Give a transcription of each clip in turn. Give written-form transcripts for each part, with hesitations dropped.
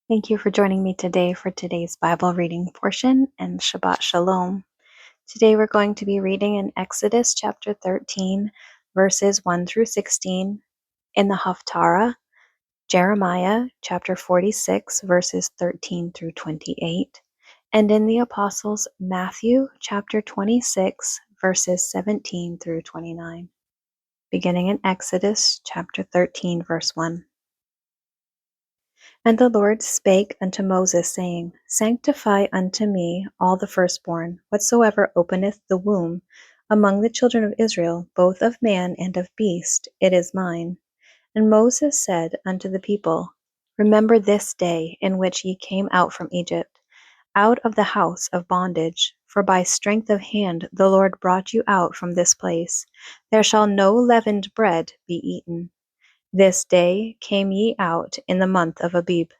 Thank you for joining me today for today's Bible reading portion and Shabbat Shalom. Today we're going to be reading in Exodus chapter 13, verses 1 through 16, in the Haftarah, Jeremiah chapter 46, verses 13 through 28, and in the Apostles, Matthew chapter 26, verses 17 through 29, beginning in Exodus chapter 13, verse 1. And the Lord spake unto Moses, saying, Sanctify unto me all the firstborn, whatsoever openeth the womb, among the children of Israel, both of man and of beast, it is mine. And Moses said unto the people, Remember this day in which ye came out from Egypt, out of the house of bondage. For by strength of hand the Lord brought you out from this place. There shall no leavened bread be eaten. This day came ye out in the month of Abib.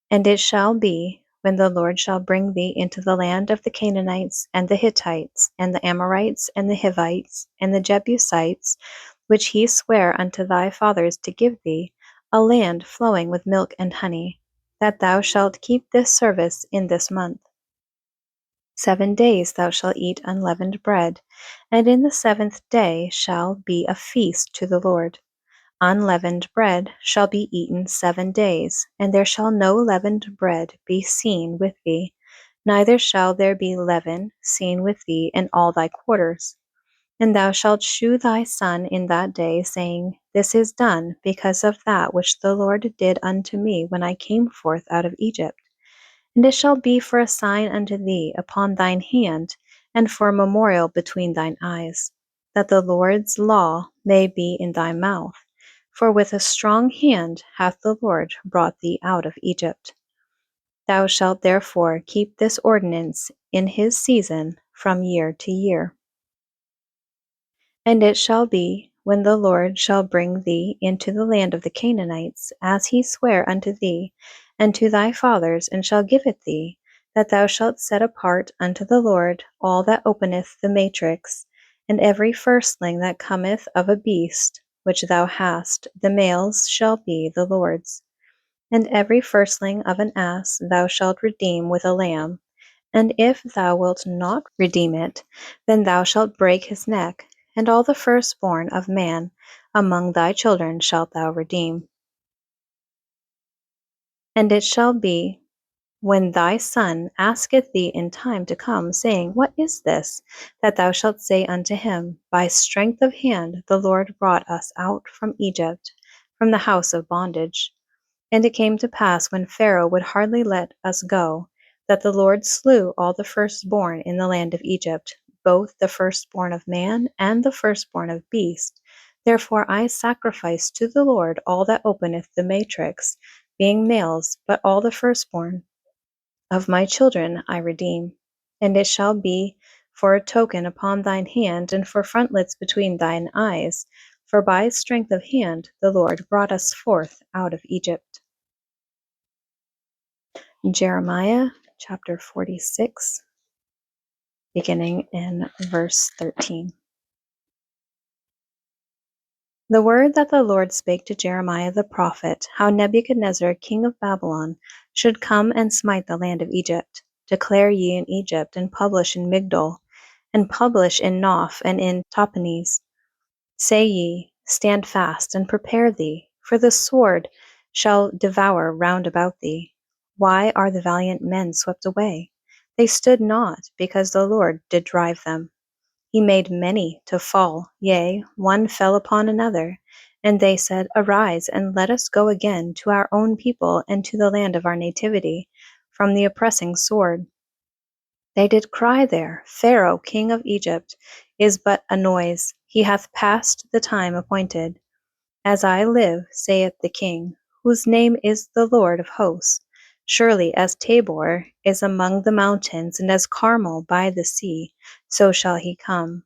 And it shall be, when the Lord shall bring thee into the land of the Canaanites, and the Hittites, and the Amorites, and the Hivites, and the Jebusites, which he sware unto thy fathers to give thee, a land flowing with milk and honey, that thou shalt keep this service in this month. 7 days thou shalt eat unleavened bread, and in the 7th day shall be a feast to the Lord. Unleavened bread shall be eaten 7 days, and there shall no leavened bread be seen with thee, neither shall there be leaven seen with thee in all thy quarters. And thou shalt shew thy son in that day, saying, This is done because of that which the Lord did unto me when I came forth out of Egypt. And it shall be for a sign unto thee upon thine hand, and for a memorial between thine eyes, that the Lord's law may be in thy mouth. For with a strong hand hath the Lord brought thee out of Egypt. Thou shalt therefore keep this ordinance in his season from year to year. And it shall be, when the Lord shall bring thee into the land of the Canaanites, as he sware unto thee and to thy fathers, and shall give it thee, that thou shalt set apart unto the Lord all that openeth the matrix, and every firstling that cometh of a beast which thou hast, the males shall be the Lord's. And every firstling of an ass thou shalt redeem with a lamb. And if thou wilt not redeem it, then thou shalt break his neck, and all the firstborn of man among thy children shalt thou redeem. And it shall be, when thy son asketh thee in time to come, saying, What is this? That thou shalt say unto him, By strength of hand the Lord brought us out from Egypt, from the house of bondage. And it came to pass, when Pharaoh would hardly let us go, that the Lord slew all the firstborn in the land of Egypt, both the firstborn of man and the firstborn of beast. Therefore I sacrifice to the Lord all that openeth the matrix, being males, but all the firstborn of my children I redeem. And it shall be for a token upon thine hand, and for frontlets between thine eyes, for by strength of hand the Lord brought us forth out of Egypt. Jeremiah chapter 46, beginning in verse 13. The word that the Lord spake to Jeremiah the prophet, how Nebuchadnezzar king of Babylon should come and smite the land of Egypt. Declare ye in Egypt, and publish in Migdol, and publish in Noph, and in Tahpanhes. Say ye, Stand fast, and prepare thee, for the sword shall devour round about thee. Why are the valiant men swept away? They stood not, because the Lord did drive them. He made many to fall, yea, one fell upon another. And they said, Arise, and let us go again to our own people, and to the land of our nativity, from the oppressing sword. They did cry there, Pharaoh king of Egypt is but a noise, he hath passed the time appointed. As I live, saith the king, whose name is the Lord of hosts, surely as Tabor is among the mountains, and as Carmel by the sea, so shall he come.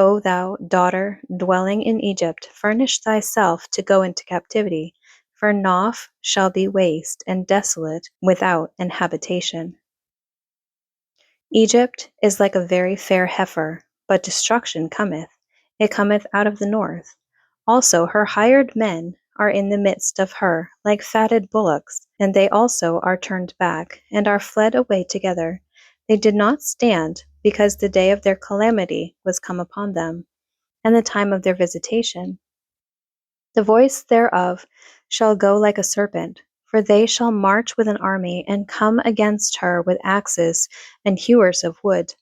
O thou daughter dwelling in Egypt, furnish thyself to go into captivity, for Noph shall be waste and desolate without an habitation. Egypt is like a very fair heifer, but destruction cometh. It cometh out of the north. Also her hired men are in the midst of her, like fatted bullocks, and they also are turned back, and are fled away together. They did not stand, because the day of their calamity was come upon them, and the time of their visitation. The voice thereof shall go like a serpent, for they shall march with an army, and come against her with axes and hewers of wood.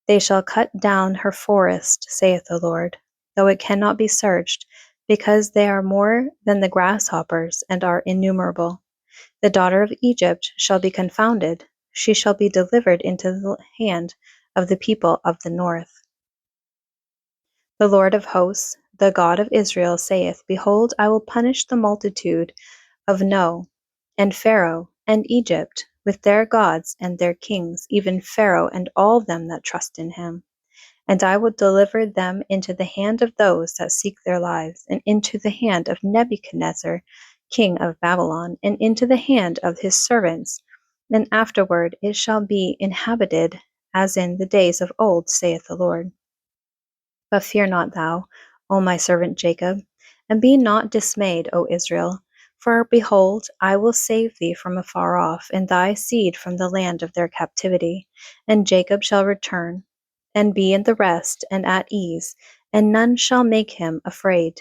They shall cut down her forest, saith the Lord, though it cannot be searched, because they are more than the grasshoppers, and are innumerable. The daughter of Egypt shall be confounded, she shall be delivered into the hand of the people of the north. The Lord of hosts, the God of Israel, saith, Behold, I will punish the multitude of No, and Pharaoh, and Egypt, with their gods and their kings, even Pharaoh and all them that trust in him. And I will deliver them into the hand of those that seek their lives, and into the hand of Nebuchadnezzar, king of Babylon, and into the hand of his servants. And afterward it shall be inhabited as in the days of old, saith the Lord. But fear not thou, O my servant Jacob, and be not dismayed, O Israel. For behold, I will save thee from afar off, and thy seed from the land of their captivity. And Jacob shall return, and be in the rest, and at ease, and none shall make him afraid.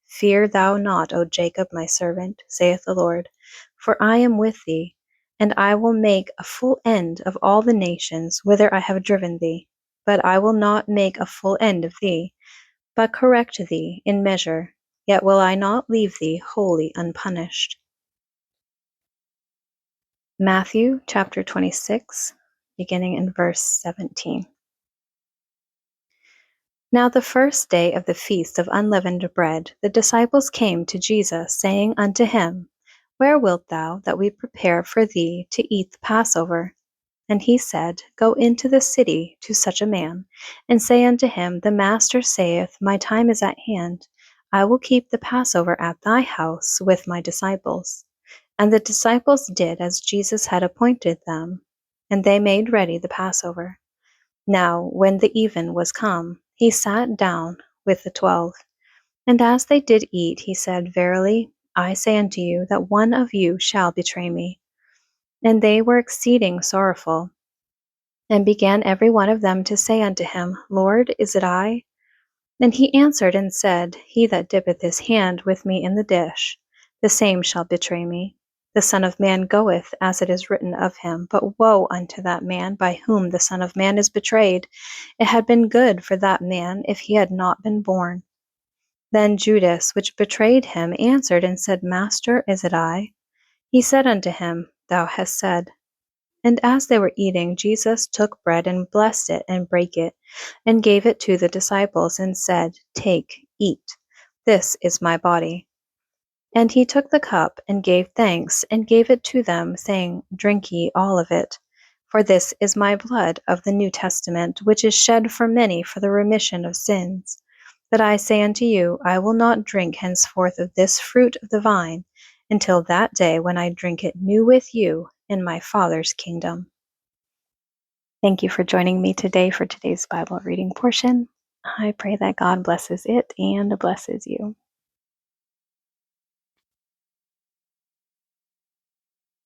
Fear thou not, O Jacob, my servant, saith the Lord, for I am with thee, and I will make a full end of all the nations whither I have driven thee. But I will not make a full end of thee, but correct thee in measure, yet will I not leave thee wholly unpunished. Matthew chapter 26, beginning in verse 17. Now the first day of the feast of unleavened bread, the disciples came to Jesus, saying unto him, Where wilt thou that we prepare for thee to eat the Passover? And he said, Go into the city to such a man, and say unto him, The Master saith, My time is at hand. I will keep the Passover at thy house with my disciples. And the disciples did as Jesus had appointed them, and they made ready the Passover. Now when the even was come, he sat down with the 12. And as they did eat, he said, Verily, I say unto you, that one of you shall betray me. And they were exceeding sorrowful, and began every one of them to say unto him, Lord, is it I? And he answered and said, He that dippeth his hand with me in the dish, the same shall betray me. The Son of Man goeth as it is written of him, but woe unto that man by whom the Son of Man is betrayed. It had been good for that man if he had not been born. Then Judas, which betrayed him, answered and said, Master, is it I? He said unto him, Thou hast said. And as they were eating, Jesus took bread and blessed it and brake it, and gave it to the disciples, and said, Take, eat, this is my body. And he took the cup, and gave thanks, and gave it to them, saying, Drink ye all of it, for this is my blood of the New Testament, which is shed for many for the remission of sins. But I say unto you, I will not drink henceforth of this fruit of the vine, until that day when I drink it new with you in my Father's kingdom. Thank you for joining me today for today's Bible reading portion. I pray that God blesses it and blesses you.